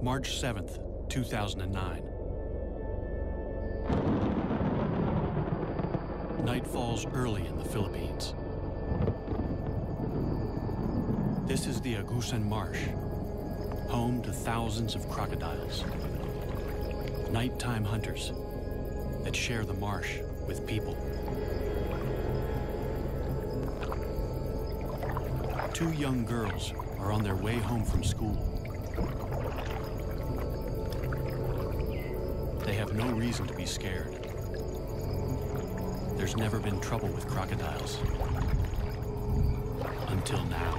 March 7th, 2009. Night falls early in the Philippines. This is the Agusan Marsh, home to thousands of crocodiles. Nighttime hunters that share the marsh with people. Two young girls are on their way home from school. They have no reason to be scared. There's never been trouble with crocodiles. Until now.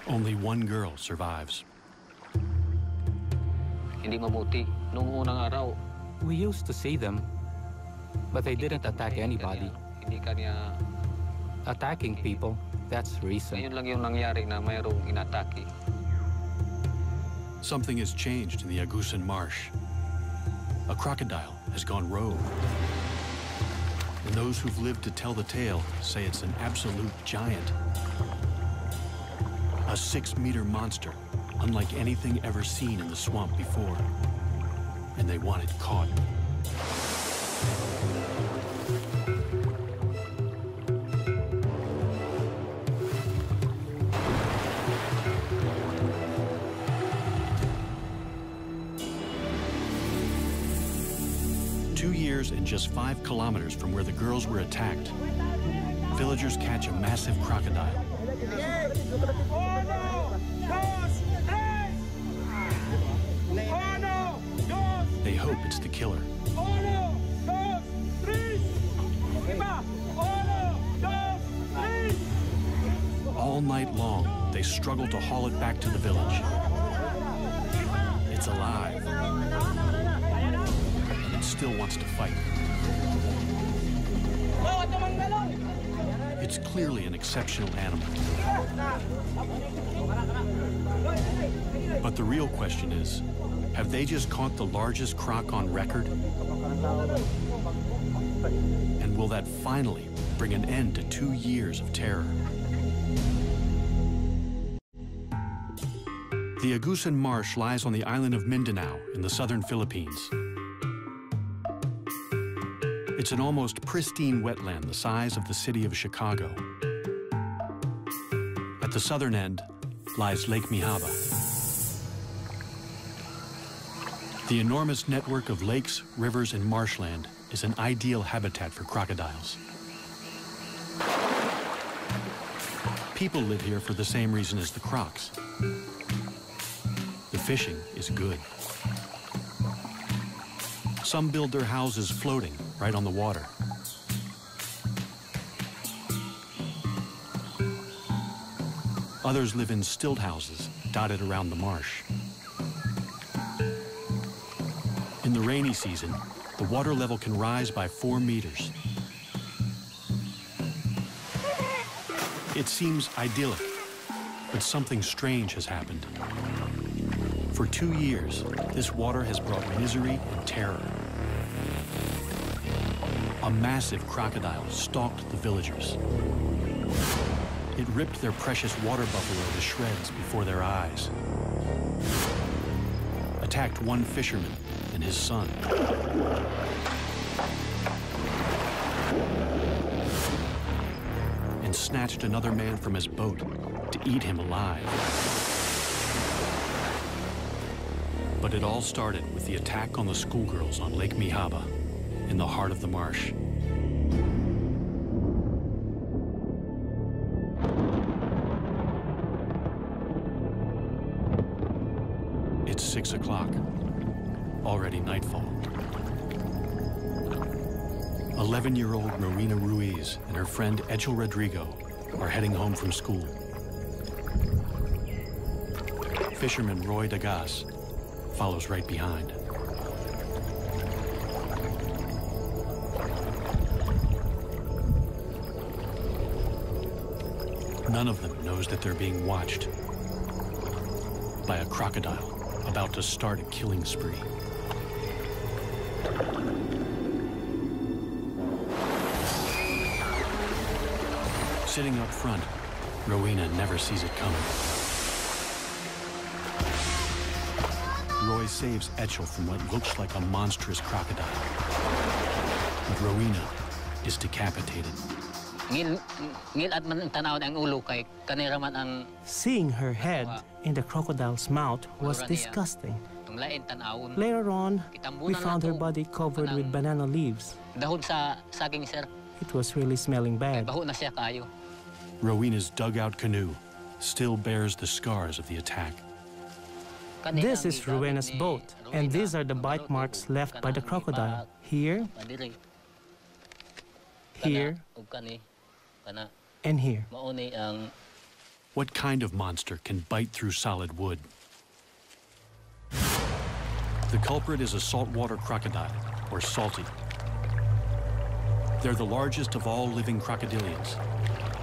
Only one girl survives. Hindi mabuti. Nung unang araw, we used to see them, but they didn't attack anybody. Hindi kanya attacking people, that's recent. Ngayon lang yung nangyari na mayroong inatake. Something has changed in the Agusan Marsh. A crocodile has gone rogue. And those who've lived to tell the tale say it's an absolute giant. A 6-meter monster, unlike anything ever seen in the swamp before. And they want it caught. And just 5 kilometers from where the girls were attacked, villagers catch a massive crocodile. They hope it's the killer. All night long, they struggle to haul it back to the village. It's alive. Still wants to fight. It's clearly an exceptional animal. But the real question is, have they just caught the largest croc on record? And will that finally bring an end to 2 years of terror? The Agusan Marsh lies on the island of Mindanao in the southern Philippines. It's an almost pristine wetland the size of the city of Chicago. At the southern end lies Lake Mihaba. The enormous network of lakes, rivers, and marshland is an ideal habitat for crocodiles. People live here for the same reason as the crocs. The fishing is good. Some build their houses floating right on the water. Others live in stilt houses dotted around the marsh. In the rainy season, the water level can rise by 4 meters. It seems idyllic, but something strange has happened. For 2 years, this water has brought misery and terror. A massive crocodile stalked the villagers. It ripped their precious water buffalo to shreds before their eyes. attacked one fisherman and his son. And snatched another man from his boat to eat him alive. But it all started with the attack on the schoolgirls on Lake Mihaba, in the heart of the marsh. It's 6 o'clock, already nightfall. 11-year-old Marina Ruiz and her friend Echel Rodrigo are heading home from school. Fisherman Roy Dagas follows right behind. None of them knows that they're being watched by a crocodile about to start a killing spree. Sitting up front, Rowena never sees it coming. Roy saves Echel from what looks like a monstrous crocodile. But Rowena is decapitated. Seeing her head in the crocodile's mouth was disgusting. Later on, we found her body covered with banana leaves. It was really smelling bad. Rowena's dugout canoe still bears the scars of the attack. This is Rowena's boat, and these are the bite marks left by the crocodile. Here, here, and here. What kind of monster can bite through solid wood? The culprit is a saltwater crocodile, or salty. They're the largest of all living crocodilians,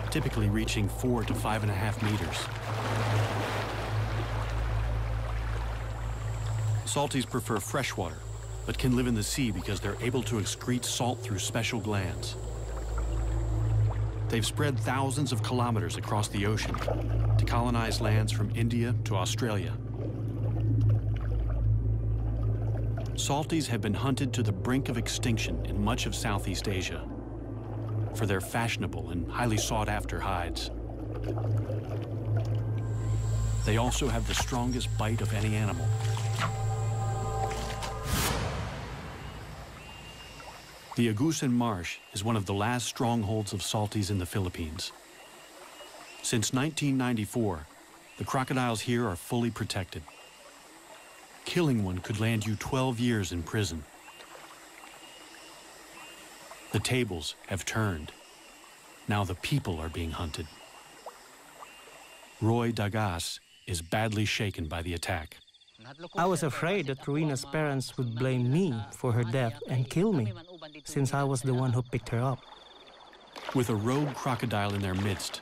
typically reaching 4 to 5.5 meters. Salties prefer freshwater, but can live in the sea because they're able to excrete salt through special glands. They've spread thousands of kilometers across the ocean to colonize lands from India to Australia. Salties have been hunted to the brink of extinction in much of Southeast Asia for their fashionable and highly sought-after hides. They also have the strongest bite of any animal. The Agusan Marsh is one of the last strongholds of salties in the Philippines. Since 1994, the crocodiles here are fully protected. Killing one could land you 12 years in prison. The tables have turned. Now the people are being hunted. Roy Dagas is badly shaken by the attack. I was afraid that Rowena's parents would blame me for her death and kill me, since I was the one who picked her up. With a rogue crocodile in their midst,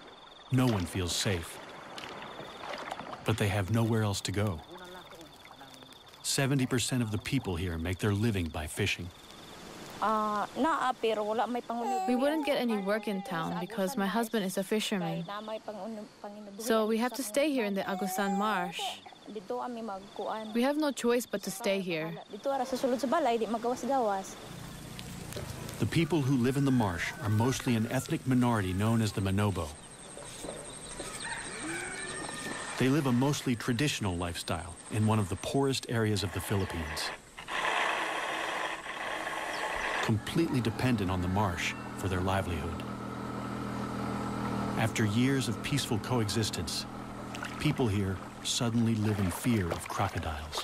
no one feels safe. But they have nowhere else to go. 70% of the people here make their living by fishing. We wouldn't get any work in town because my husband is a fisherman. So we have to stay here in the Agusan Marsh. We have no choice but to stay here. The people who live in the marsh are mostly an ethnic minority known as the Manobo. They live a mostly traditional lifestyle in one of the poorest areas of the Philippines, completely dependent on the marsh for their livelihood. After years of peaceful coexistence, people here suddenly live in fear of crocodiles.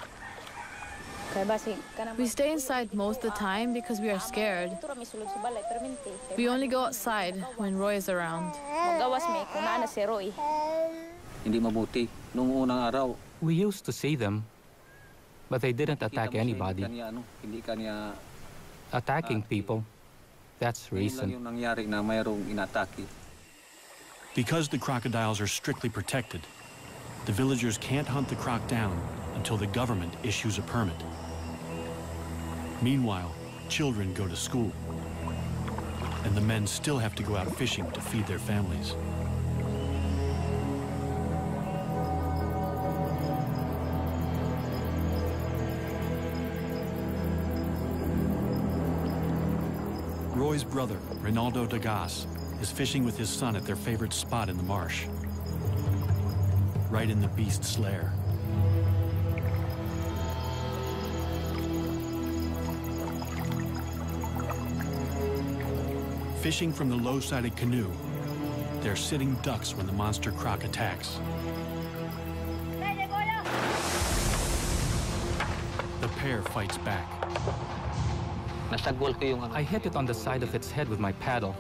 We stay inside most of the time because we are scared. We only go outside when Roy is around. We used to see them, but they didn't attack anybody. Attacking people, that's recent. Because the crocodiles are strictly protected, the villagers can't hunt the croc down until the government issues a permit. Meanwhile, children go to school, and the men still have to go out fishing to feed their families. boy's brother, Rinaldo Dagas, is fishing with his son at their favorite spot in the marsh, right in the beast's lair. Fishing from the low-sided canoe, they're sitting ducks when the monster croc attacks. The pair fights back. I hit it on the side of its head with my paddle.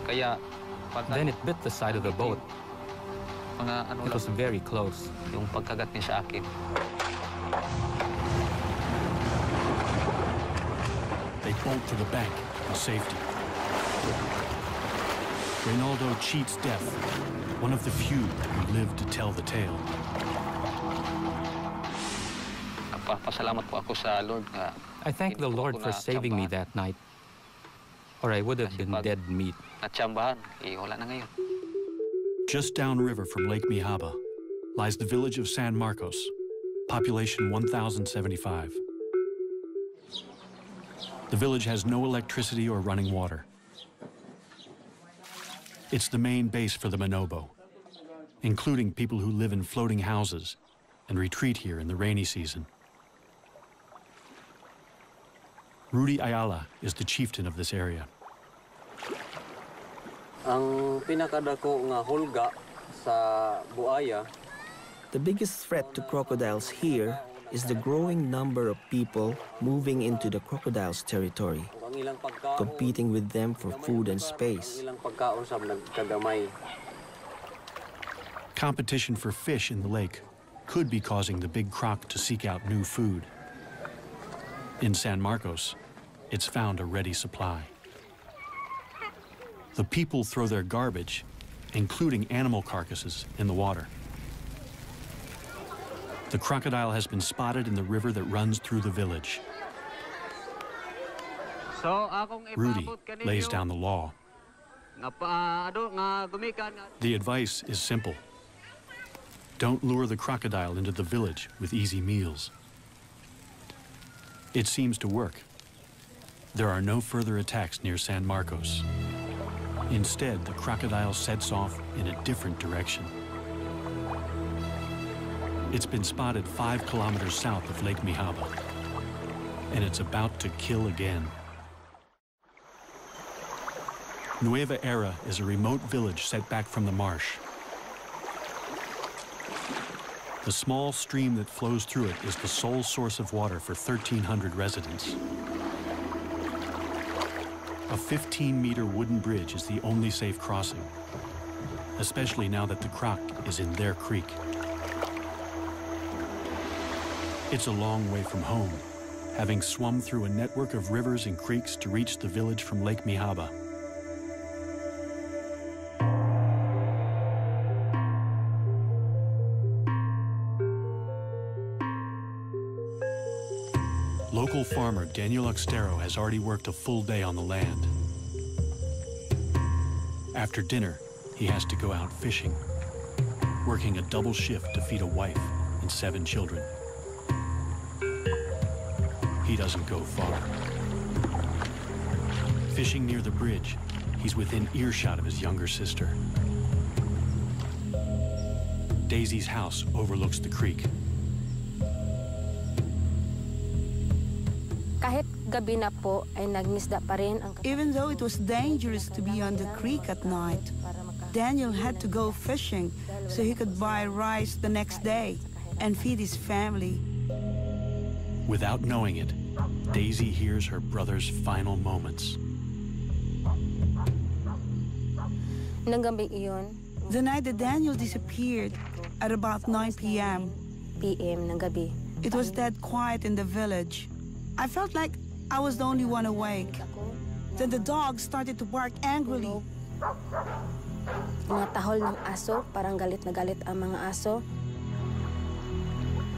Then it bit the side of the boat. It was very close. Yung pagkagat niya sa akin. They bolt to the bank for safety. Reynaldo cheats death, one of the few who live to tell the tale. Nagpapasalamat po ako sa Lord nga I thank the Lord for saving me that night, or I would have been dead meat. natsambahan. Wala na ngayon. Just downriver from Lake Mihaba lies the village of San Marcos, population 1,075. The village has no electricity or running water. It's the main base for the Manobo, including people who live in floating houses and retreat here in the rainy season. Rudy Ayala is the chieftain of this area. Ang pinakadako nga hulga sa buaya. The biggest threat to crocodiles here is the growing number of people moving into the crocodiles' territory, competing with them for food and space. Competition for fish in the lake could be causing the big croc to seek out new food. In San Marcos, it's found a ready supply. The people throw their garbage, including animal carcasses, in the water. The crocodile has been spotted in the river that runs through the village. Rudy lays down the law. The advice is simple. Don't lure the crocodile into the village with easy meals. It seems to work. There are no further attacks near San Marcos. Instead, the crocodile sets off in a different direction. It's been spotted 5 kilometers south of Lake Mihaba, and it's about to kill again. Nueva Era is a remote village set back from the marsh. The small stream that flows through it is the sole source of water for 1,300 residents. A 15-meter wooden bridge is the only safe crossing, especially now that the croc is in their creek. It's a long way from home, having swum through a network of rivers and creeks to reach the village from Lake Mihaba. Local farmer Daniel Oxtero has already worked a full day on the land. After dinner, he has to go out fishing, working a double shift to feed a wife and 7 children. He doesn't go far. Fishing near the bridge, he's within earshot of his younger sister. Daisy's house overlooks the creek. Kahit gabi na po ay nagmisda pa rin ang. Even though it was dangerous to be on the creek at night, Daniel had to go fishing so he could buy rice the next day and feed his family. Without knowing it, Daisy hears her brother's final moments. The night that Daniel disappeared at about 9 p.m. ng gabi. It was dead quiet in the village. I felt like I was the only one awake. Then the dogs started to bark angrily. Mga tahol ng aso, parang galit na galit ang mga aso.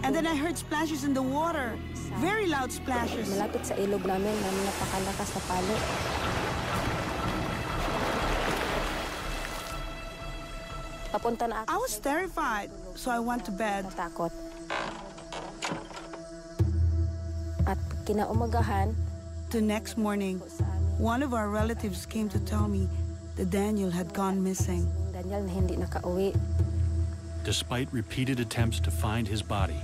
And then I heard splashes in the water. Very loud splashes. Malapit sa ilog namin na napakalakas na palo. Papunta na ako. I was terrified, so I went to bed. Natakot. At kinaumagahan, the next morning, One of our relatives came to tell me that Daniel had gone missing. Daniel na hindi nakauwi. Despite repeated attempts to find his body,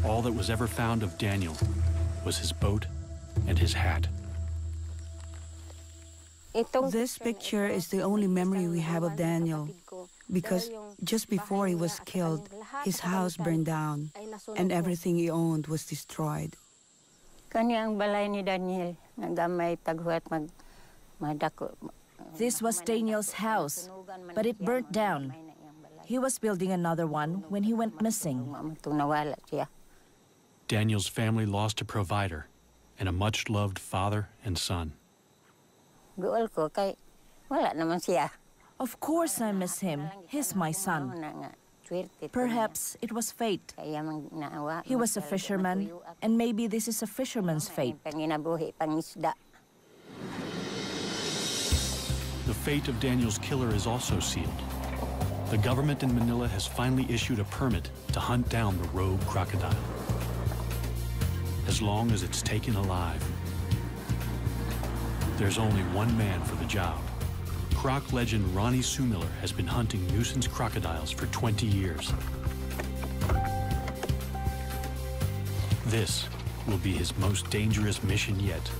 all that was ever found of Daniel was his boat and his hat. This picture is the only memory we have of Daniel, because just before he was killed, his house burned down and everything he owned was destroyed. This was Daniel's house, but it burnt down. He was building another one when he went missing. Daniel's family lost a provider and a much-loved father and son. Of course I miss him. He's my son. Perhaps it was fate. He was a fisherman, and maybe this is a fisherman's fate. The fate of Daniel's killer is also sealed. The government in Manila has finally issued a permit to hunt down the rogue crocodile, as long as it's taken alive. There's only one man for the job. Croc legend Ronnie Sumiller has been hunting nuisance crocodiles for 20 years. This will be his most dangerous mission yet.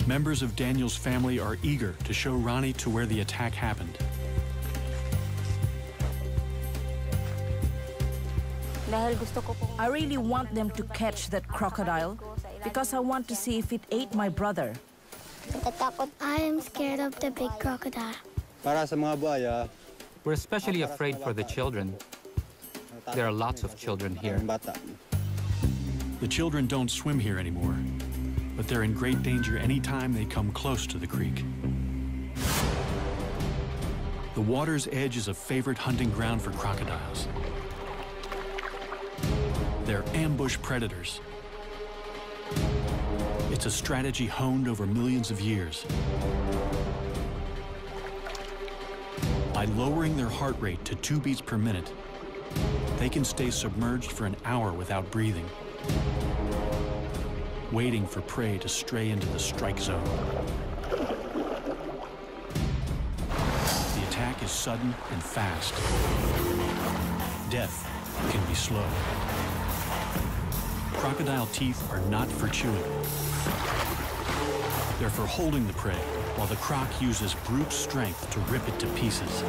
Members of Daniel's family are eager to show Ronnie to where the attack happened. I really want them to catch that crocodile because I want to see if it ate my brother. I am scared of the big crocodile. We're especially afraid for the children. There are lots of children here. The children don't swim here anymore, but they're in great danger anytime they come close to the creek. The water's edge is a favorite hunting ground for crocodiles. They're ambush predators. It's a strategy honed over millions of years. By lowering their heart rate to 2 beats per minute, they can stay submerged for an hour without breathing, waiting for prey to stray into the strike zone. The attack is sudden and fast. Death can be slow. Crocodile teeth are not for chewing. They're for holding the prey, while the croc uses brute strength to rip it to pieces.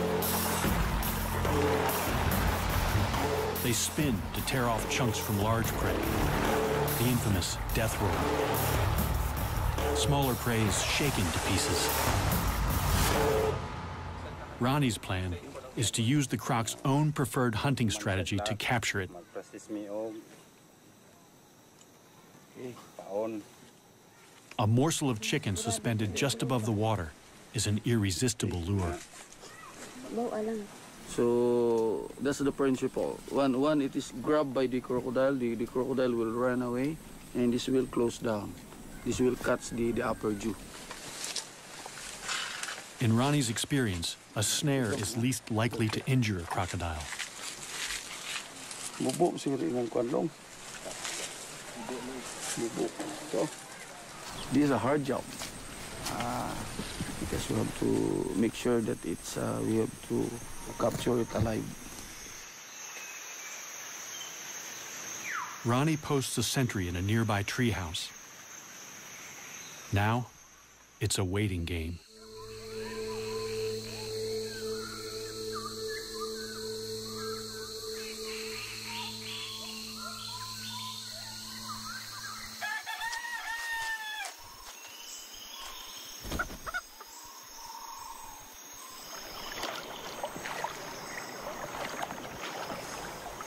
They spin to tear off chunks from large prey, the infamous death roll. Smaller prey is shaken to pieces. Ronnie's plan is to use the croc's own preferred hunting strategy to capture it. A morsel of chicken suspended just above the water is an irresistible lure. So that's the principle. When it is grabbed by the crocodile, the crocodile will run away and this will close down. This will catch the upper jaw. In Ronnie's experience, a snare is least likely to injure a crocodile. So, this is a hard job because we have to make sure that it's we have to capture it alive. Ronnie posts a sentry in a nearby treehouse. Now, it's a waiting game.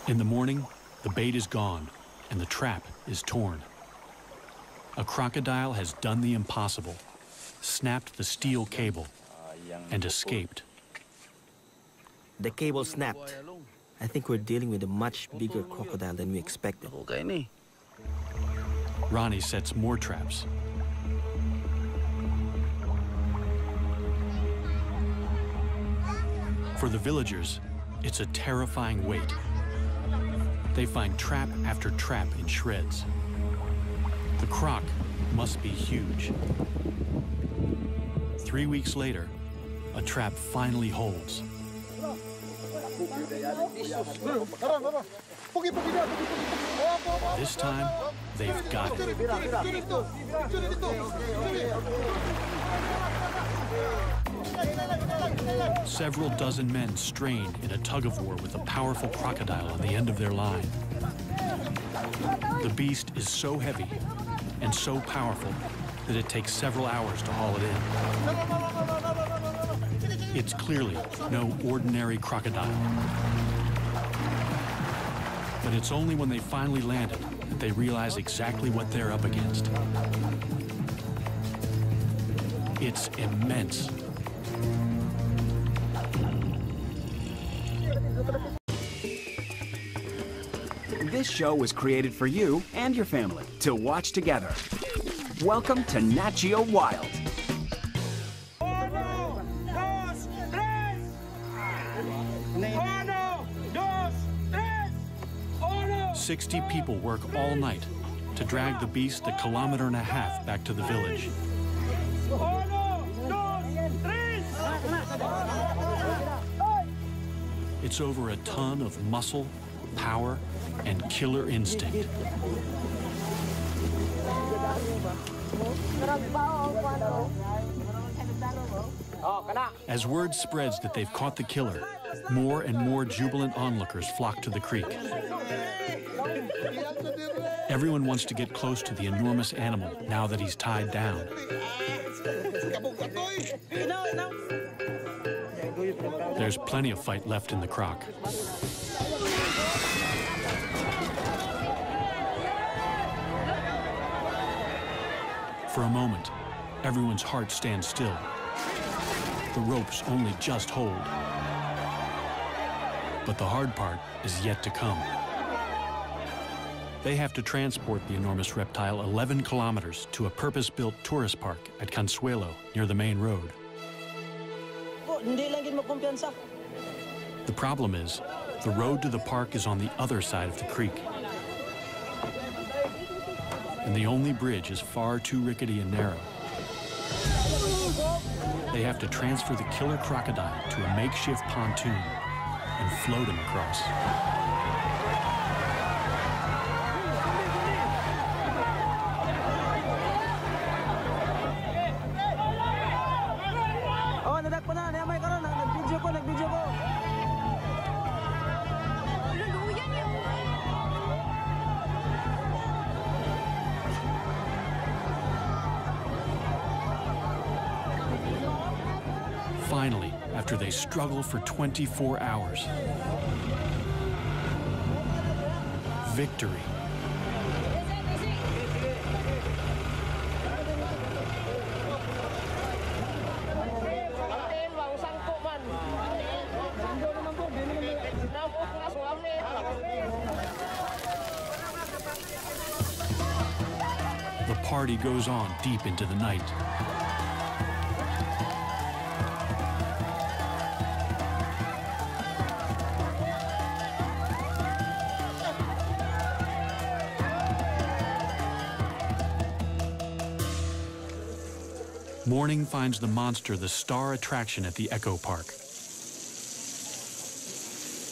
In the morning, the bait is gone and the trap is torn. A crocodile has done the impossible, snapped the steel cable, and escaped. The cable snapped. I think we're dealing with a much bigger crocodile than we expected. Ronnie sets more traps. For the villagers, it's a terrifying wait. They find trap after trap in shreds. The croc must be huge. 3 weeks later, a trap finally holds. This time, they've got it. Several dozen men strain in a tug-of-war with a powerful crocodile on the end of their line. The beast is so heavy and so powerful that it takes several hours to haul it in. It's clearly no ordinary crocodile. But it's only when they finally land it that they realize exactly what they're up against. It's immense. This show was created for you and your family to watch together. Welcome to Nat Geo Wild. 60 people work all night to drag the beast a kilometer and a half back to the village. It's over a ton of muscle, power, and killer instinct. As word spreads that they've caught the killer, more and more jubilant onlookers flock to the creek. Everyone wants to get close to the enormous animal now that he's tied down. There's plenty of fight left in the croc. For a moment, everyone's heart stands still. The ropes only just hold. But the hard part is yet to come. They have to transport the enormous reptile 11 kilometers to a purpose-built tourist park at Consuelo, near the main road. The problem is, the road to the park is on the other side of the creek. And the only bridge is far too rickety and narrow. They have to transfer the killer crocodile to a makeshift pontoon and float him across. Finally, after they struggle for 24 hours, victory. The party goes on deep into the night. Morning finds the monster the star attraction at the Echo Park.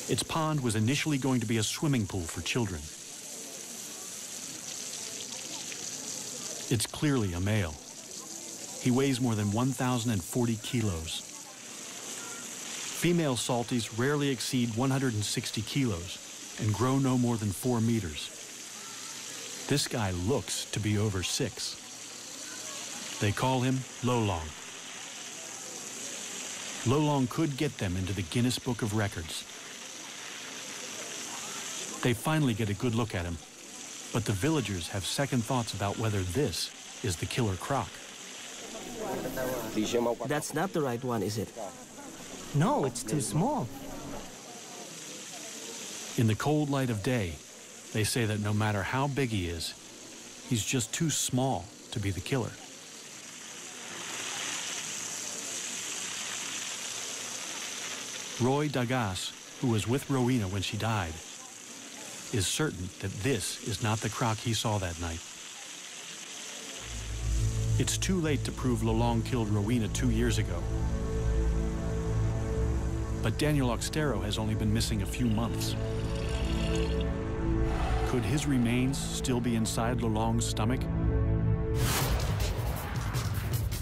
Its pond was initially going to be a swimming pool for children. It's clearly a male. He weighs more than 1,040 kilos. Female salties rarely exceed 160 kilos and grow no more than 4 meters. This guy looks to be over 6. They call him Lolong. Lolong could get them into the Guinness Book of Records. They finally get a good look at him, but the villagers have second thoughts about whether this is the killer croc. That's not the right one, is it? No, it's too small. In the cold light of day, they say that no matter how big he is, he's just too small to be the killer. Roy Dagas, who was with Rowena when she died, is certain that this is not the croc he saw that night. It's too late to prove Lolong killed Rowena 2 years ago. But Daniel Oxtero has only been missing a few months. Could his remains still be inside Lolong's stomach?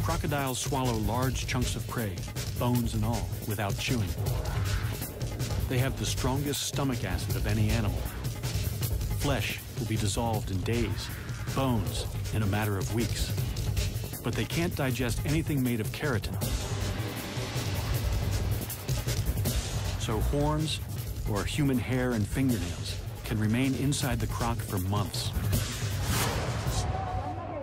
Crocodiles swallow large chunks of prey, bones and all, without chewing. They have the strongest stomach acid of any animal. Flesh will be dissolved in days, bones in a matter of weeks. But they can't digest anything made of keratin. So horns or human hair and fingernails can remain inside the croc for months.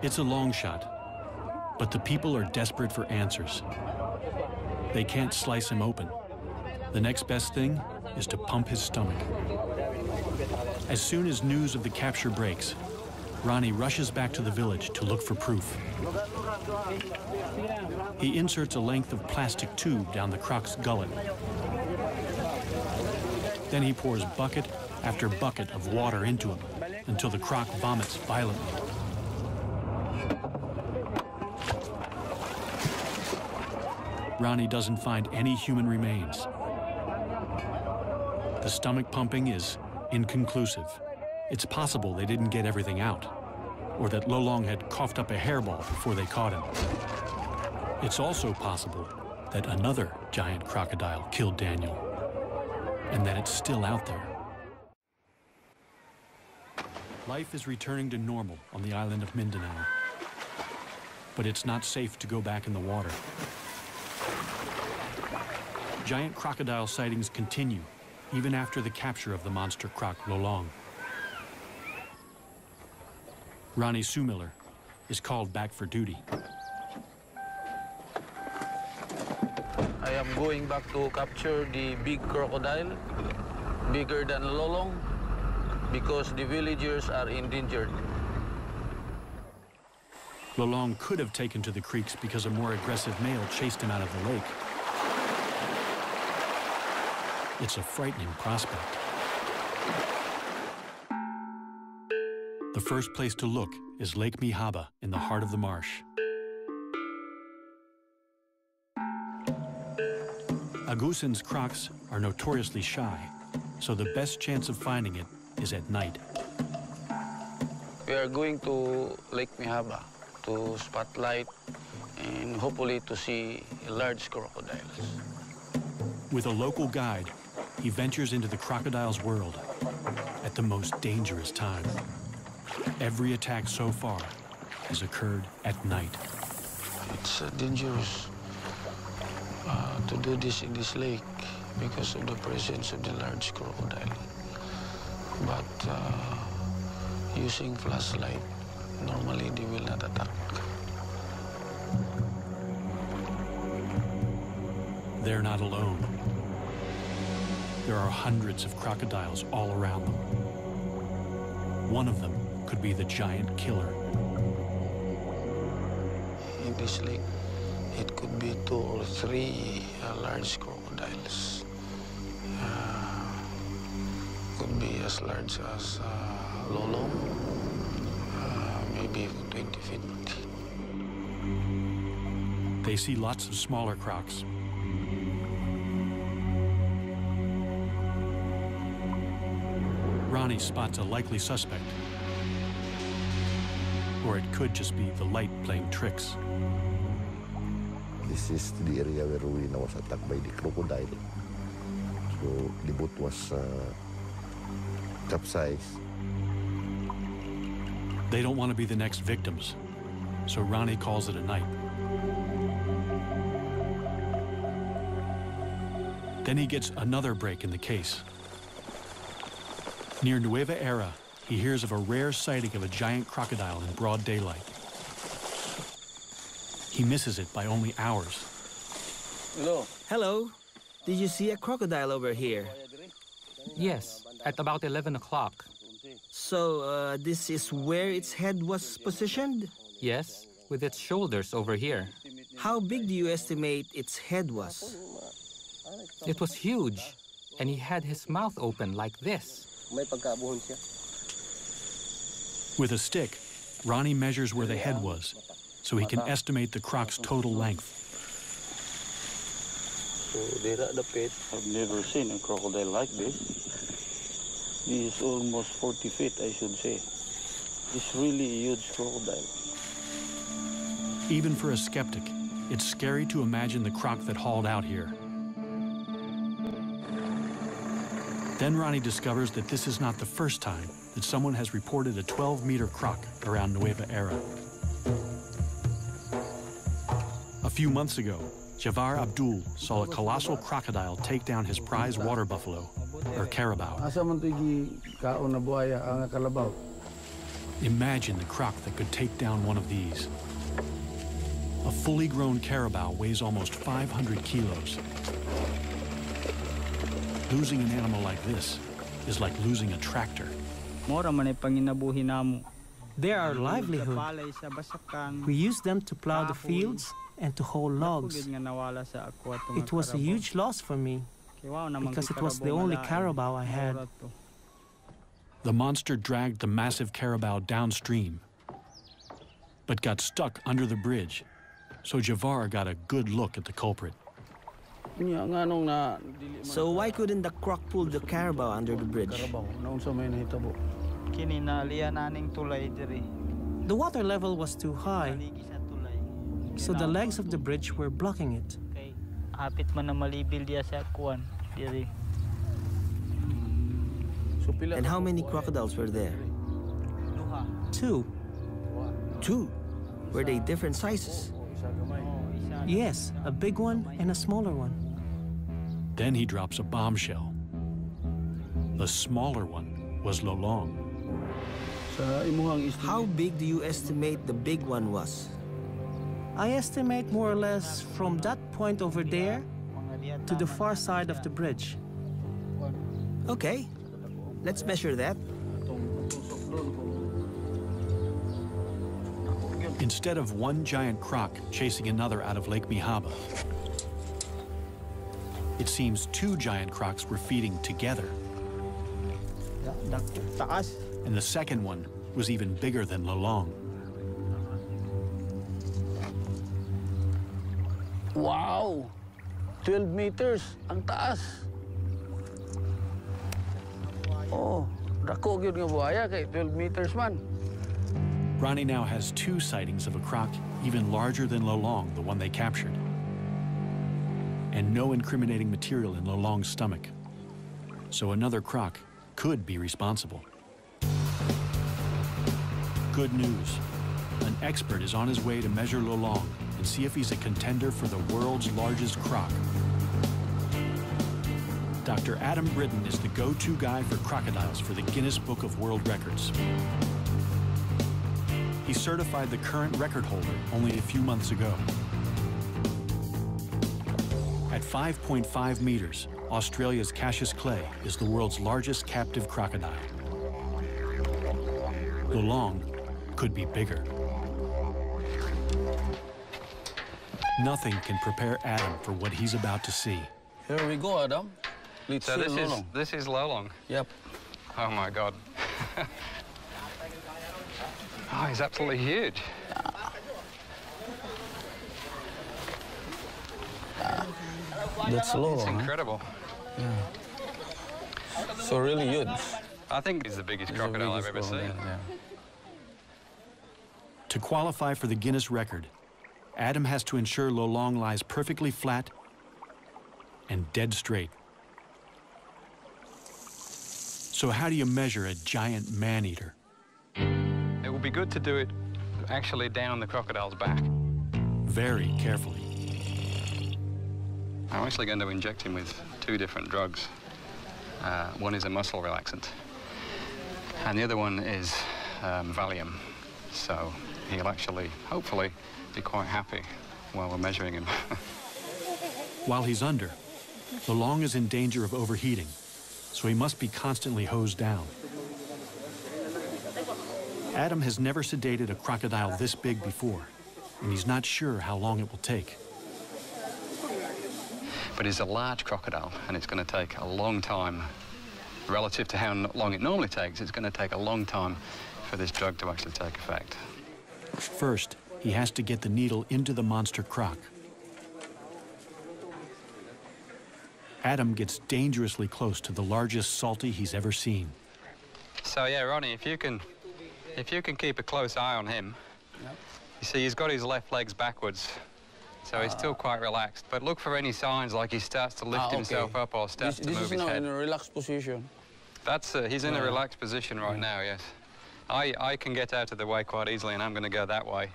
It's a long shot, but the people are desperate for answers. They can't slice him open. The next best thing is to pump his stomach. As soon as news of the capture breaks, Ronnie rushes back to the village to look for proof. He inserts a length of plastic tube down the croc's gullet. Then he pours bucket after bucket of water into him until the croc vomits violently. Ronnie doesn't find any human remains. The stomach pumping is inconclusive. It's possible they didn't get everything out, or that Lolong had coughed up a hairball before they caught him. It's also possible that another giant crocodile killed Daniel, and that it's still out there. Life is returning to normal on the island of Mindanao, but it's not safe to go back in the water. Giant crocodile sightings continue even after the capture of the monster croc Lolong. Ronnie Sumiller is called back for duty. I am going back to capture the big crocodile, bigger than Lolong, because the villagers are endangered. Lolong could have taken to the creeks because a more aggressive male chased him out of the lake. It's a frightening prospect. The first place to look is Lake Mihaba in the heart of the marsh. Agusan's crocs are notoriously shy, so the best chance of finding it is at night. We are going to Lake Mihaba to spotlight and hopefully to see large crocodiles. With a local guide, he ventures into the crocodile's world at the most dangerous time. Every attack so far has occurred at night. It's dangerous to do this in this lake because of the presence of the large crocodile. But using flashlight, normally they will not attack. They're not alone. There are hundreds of crocodiles all around them. One of them could be the giant killer. In this lake, it could be 2 or 3 large crocodiles. Could be as large as Lolong, maybe 20 feet. They see lots of smaller crocs. Ronnie spots a likely suspect. Or it could just be the light playing tricks. This is the area where Rowena was attacked by the crocodile. So the boat was capsized. They don't want to be the next victims, so Ronnie calls it a night. Then he gets another break in the case. Near Nueva Era, he hears of a rare sighting of a giant crocodile in broad daylight. He misses it by only hours. Hello. Hello. Did you see a crocodile over here? Yes, at about 11 o'clock. So, this is where its head was positioned? Yes, with its shoulders over here. How big do you estimate its head was? It was huge, and he had his mouth open like this. With a stick, Ronnie measures where the head was so he can estimate the croc's total length. So they're at the pit. I've never seen a crocodile like this. This is almost 40 feet, I should say. It's really a huge crocodile. Even for a skeptic, it's scary to imagine the croc that hauled out here. Then Ronnie discovers that this is not the first time that someone has reported a 12-meter croc around Nueva Era. A few months ago, Javar Abdul saw a colossal crocodile take down his prize water buffalo, or carabao. Imagine the croc that could take down one of these. A fully grown carabao weighs almost 500 kilos. Losing an animal like this is like losing a tractor. They are our livelihood. We use them to plow the fields and to haul logs. It was a huge loss for me because it was the only carabao I had. The monster dragged the massive carabao downstream, but got stuck under the bridge, so Javar got a good look at the culprit. So why couldn't the croc pull the carabao under the bridge? The water level was too high, so the legs of the bridge were blocking it. And how many crocodiles were there? 2. 2? Were they different sizes? Yes, a big one and a smaller one. Then he drops a bombshell. The smaller one was Lolong. How big do you estimate the big one was? I estimate more or less from that point over there to the far side of the bridge. Okay, let's measure that. Instead of one giant croc chasing another out of Lake Mihaba, it seems 2 giant crocs were feeding together. And the second one was even bigger than Lolong. Wow! 12 meters, ang taas. Oh, dako gyud nga buhaya kay 12 meters man. Ronnie now has 2 sightings of a croc even larger than Lolong, the one they captured. And no incriminating material in Lolong's stomach. So another croc could be responsible. Good news. An expert is on his way to measure Lolong and see if he's a contender for the world's largest croc. Dr. Adam Britton is the go-to guy for crocodiles for the Guinness Book of World Records. He certified the current record holder only a few months ago. At 5.5 meters, Australia's Cassius Clay is the world's largest captive crocodile. Lolong could be bigger. Nothing can prepare Adam for what he's about to see. Here we go, Adam. Let's So see Lolong. this is Lolong. Yep. Oh my God. Oh, he's absolutely huge. That's Lolong. It's incredible. Yeah. So really huge. I think he's the biggest crocodile I've ever seen. Yeah. To qualify for the Guinness record, Adam has to ensure Lolong lies perfectly flat and dead straight. So how do you measure a giant man-eater? It would be good to do it actually down the crocodile's back. Very carefully. I'm actually going to inject him with 2 different drugs. One is a muscle relaxant, and the other one is Valium. So he'll actually, hopefully, be quite happy while we're measuring him. While he's under, Lolong is in danger of overheating, so he must be constantly hosed down. Adam has never sedated a crocodile this big before, and he's not sure how long it will take. But it's a large crocodile, and it's going to take a long time. Relative to how long it normally takes, it's going to take a long time for this drug to actually take effect. First, he has to get the needle into the monster croc. Adam gets dangerously close to the largest salty he's ever seen. So yeah, Ronnie, if you can keep a close eye on him, yep. You see he's got his left legs backwards, so he's still quite relaxed. But look for any signs like he starts to lift himself up or starts to move his head. This is in a relaxed position. That's he's in a relaxed position right now. Yes, I can get out of the way quite easily, and I'm going to go that way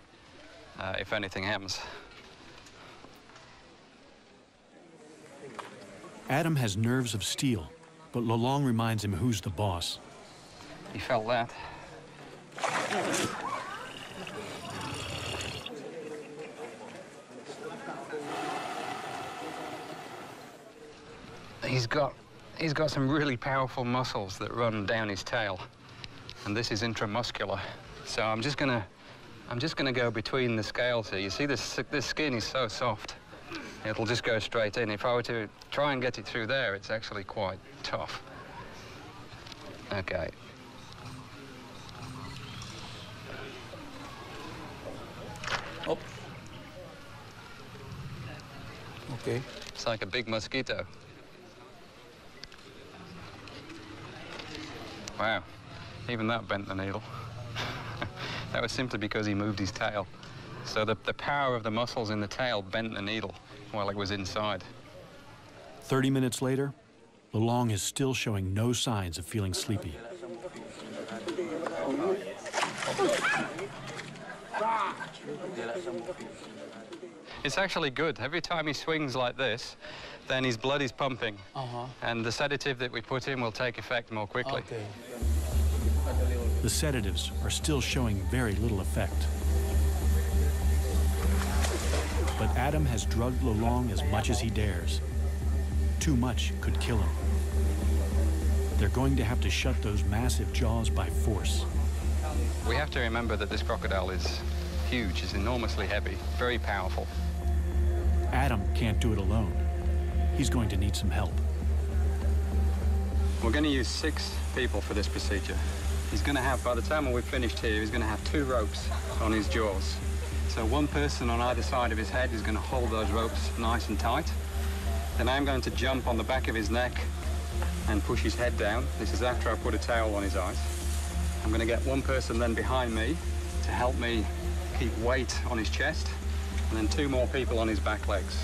if anything happens. Adam has nerves of steel, but Lolong reminds him who's the boss. He felt that. He's got some really powerful muscles that run down his tail, and this is intramuscular. So I'm just gonna go between the scales here. You see this skin is so soft. It'll just go straight in. If I were to try and get it through there, it's actually quite tough. Okay. Up. Okay. It's like a big mosquito. Wow, even that bent the needle. That was simply because he moved his tail. So the power of the muscles in the tail bent the needle while it was inside. 30 minutes later, Lolong is still showing no signs of feeling sleepy. It's actually good. Every time he swings like this, then his blood is pumping. And the sedative that we put in will take effect more quickly. Okay. The sedatives are still showing very little effect. But Adam has drugged Lolong as much as he dares. Too much could kill him. They're going to have to shut those massive jaws by force. We have to remember that this crocodile is huge, is enormously heavy, very powerful. Adam can't do it alone. He's going to need some help. We're going to use 6 people for this procedure. He's going to have, by the time we've finished here, he's going to have 2 ropes on his jaws. So one person on either side of his head is going to hold those ropes nice and tight. Then I'm going to jump on the back of his neck and push his head down. This is after I put a towel on his eyes. I'm going to get one person then behind me to help me keep weight on his chest, and then 2 more people on his back legs.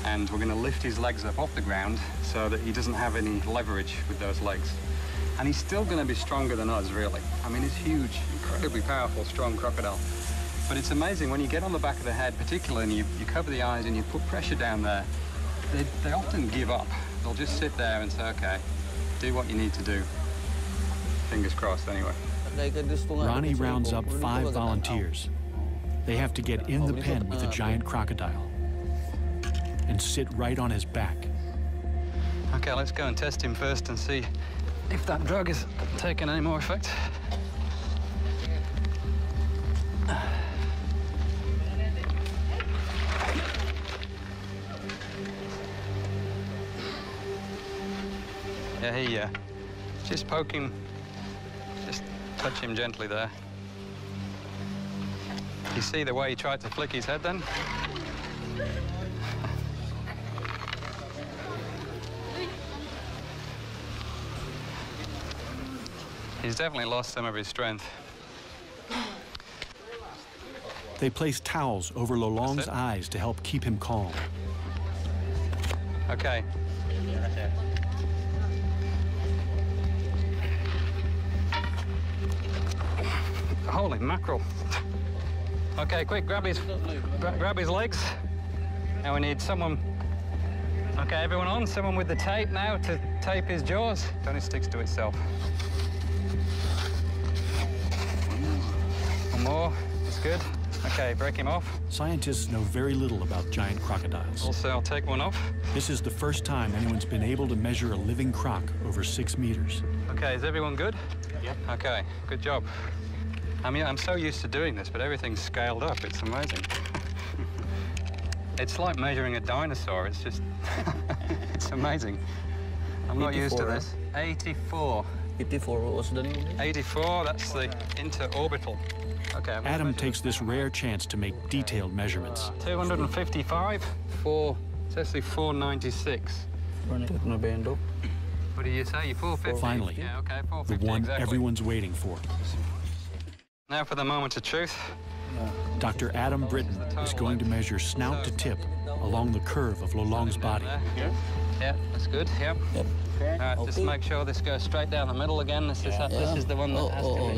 And we're going to lift his legs up off the ground so that he doesn't have any leverage with those legs. And he's still going to be stronger than us, really. I mean, he's huge, incredibly powerful, strong crocodile. But it's amazing when you get on the back of the head, particularly, and you cover the eyes and you put pressure down there, they often give up. They'll just sit there and say, okay, do what you need to do. Fingers crossed, anyway. Ronnie rounds up 5 volunteers. They have to get in the pen with the giant crocodile and sit right on his back. Okay, let's go and test him first and see if that drug is taking any more effect. Yeah, just poke him, just touch him gently there. You see the way he tried to flick his head then? He's definitely lost some of his strength. They place towels over Lolong's eyes to help keep him calm. Okay. Holy mackerel. Okay, quick, grab his legs. Now we need someone. Okay, everyone on, someone with the tape now to tape his jaws. Then it sticks to itself. One more, that's good. Okay, break him off. Scientists know very little about giant crocodiles. Also, I'll take one off. This is the first time anyone's been able to measure a living croc over 6 meters. Okay, is everyone good? Yep. Okay, good job. I mean, I'm so used to doing this, but everything's scaled up. It's amazing. It's like measuring a dinosaur. It's just, it's amazing. I'm not used to this. 84. 84, that's the interorbital. Okay. Adam takes this rare chance to make detailed measurements. 255, it's actually 496. What do you say? 450? Finally, yeah, okay, 450, the one exactly. everyone's waiting for. Now for the moment of truth. Dr. Adam Britton is going to measure snout to tip along the curve of Lolong's body. Yeah, that's good, yeah. Yep. All right, just make sure this goes straight down the middle again. This is the one that has to be.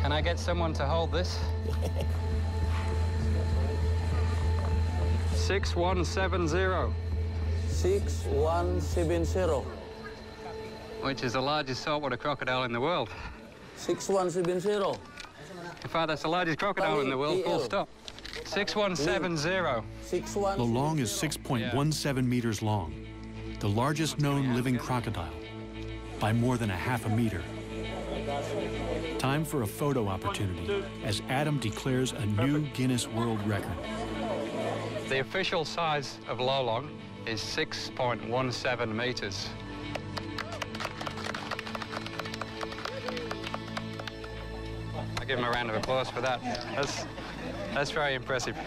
Can I get someone to hold this? 6170. 6170. Which is the largest saltwater crocodile in the world. 6170. In fact, that's the largest crocodile in the world, full stop. 6170. Lolong is 6.17 meters long, the largest known living crocodile, by more than a half a meter. Time for a photo opportunity as Adam declares a new Guinness World Record. The official size of Lolong is 6.17 meters. I'll give him a round of applause for that. That's very impressive.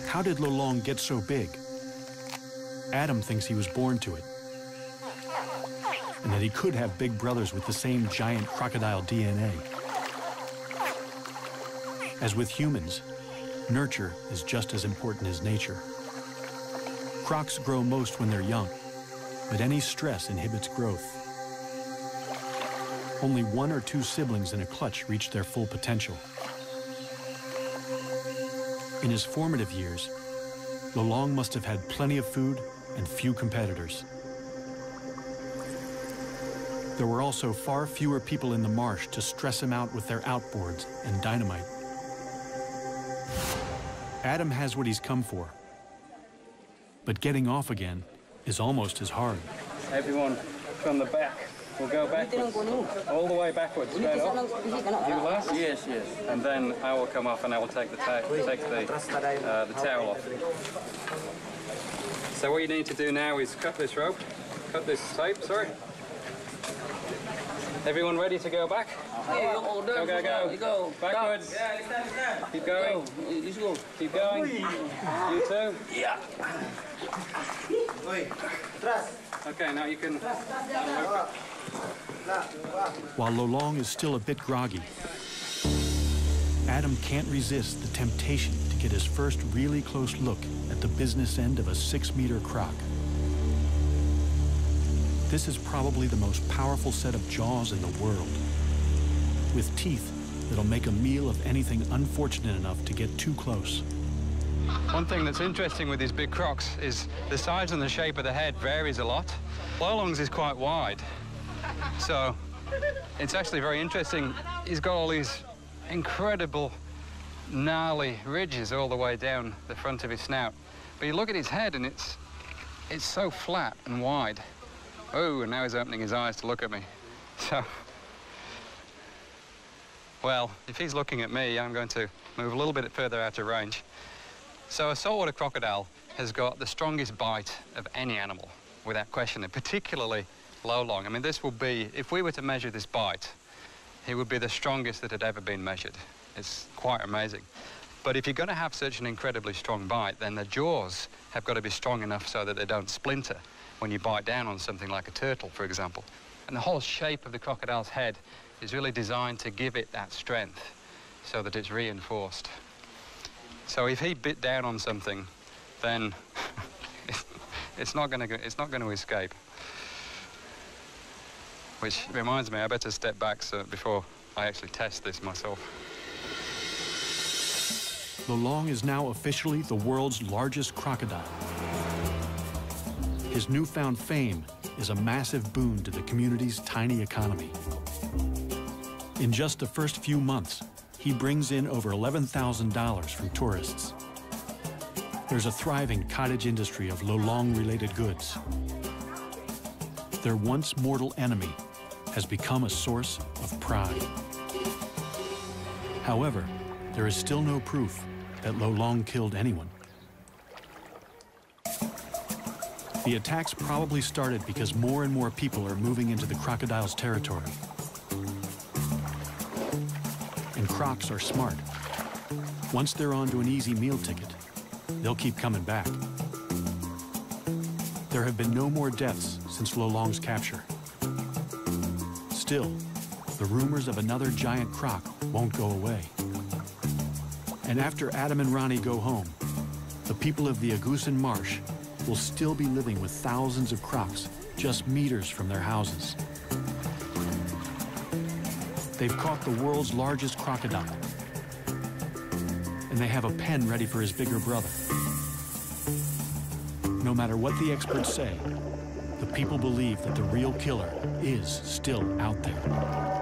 How did Lolong get so big? Adam thinks he was born to it, and that he could have big brothers with the same giant crocodile DNA. As with humans, nurture is just as important as nature. Crocs grow most when they're young, but any stress inhibits growth. Only 1 or 2 siblings in a clutch reach their full potential. In his formative years, Lolong must have had plenty of food and few competitors. There were also far fewer people in the marsh to stress him out with their outboards and dynamite. Adam has what he's come for, but getting off again is almost as hard. Everyone from the back will go backwards, all the way backwards, straight up. You last? Yes, yes. And then I will come off and I will take the towel off. So what you need to do now is cut this rope, cut this tape, sorry. Everyone ready to go back? Go, go, go. Go. Backwards. Keep going. Keep going. You too. Yeah. Okay, now you can... While Lolong is still a bit groggy, Adam can't resist the temptation to get his first really close look at the business end of a 6-meter croc. This is probably the most powerful set of jaws in the world, with teeth that'll make a meal of anything unfortunate enough to get too close. One thing that's interesting with these big crocs is the size and the shape of the head varies a lot. Lolong's is quite wide, so it's actually very interesting. He's got all these incredible, gnarly ridges all the way down the front of his snout. But you look at his head and it's so flat and wide. Oh, and now he's opening his eyes to look at me. So, well, if he's looking at me, I'm going to move a little bit further out of range. So a saltwater crocodile has got the strongest bite of any animal, without question, and particularly Lolong. I mean, this will be, if we were to measure this bite, he would be the strongest that had ever been measured. It's quite amazing. But if you're going to have such an incredibly strong bite, then the jaws have got to be strong enough so that they don't splinter when you bite down on something like a turtle, for example. And the whole shape of the crocodile's head is really designed to give it that strength so that it's reinforced. So if he bit down on something, then it's not going to escape. Which reminds me, I better step back before I actually test this myself. Lolong is now officially the world's largest crocodile. His newfound fame is a massive boon to the community's tiny economy. In just the first few months, he brings in over $11,000 from tourists. There's a thriving cottage industry of Lolong-related goods. Their once mortal enemy has become a source of pride. However, there is still no proof that Lo Long killed anyone. The attacks probably started because more and more people are moving into the crocodile's territory. And crocs are smart. Once they're onto an easy meal ticket, they'll keep coming back. There have been no more deaths since Lo Long's capture. Still, the rumors of another giant croc won't go away. And after Adam and Ronnie go home, the people of the Agusan Marsh will still be living with thousands of crocs just meters from their houses. They've caught the world's largest crocodile, and they have a pen ready for his bigger brother. No matter what the experts say, the people believe that the real killer is still out there.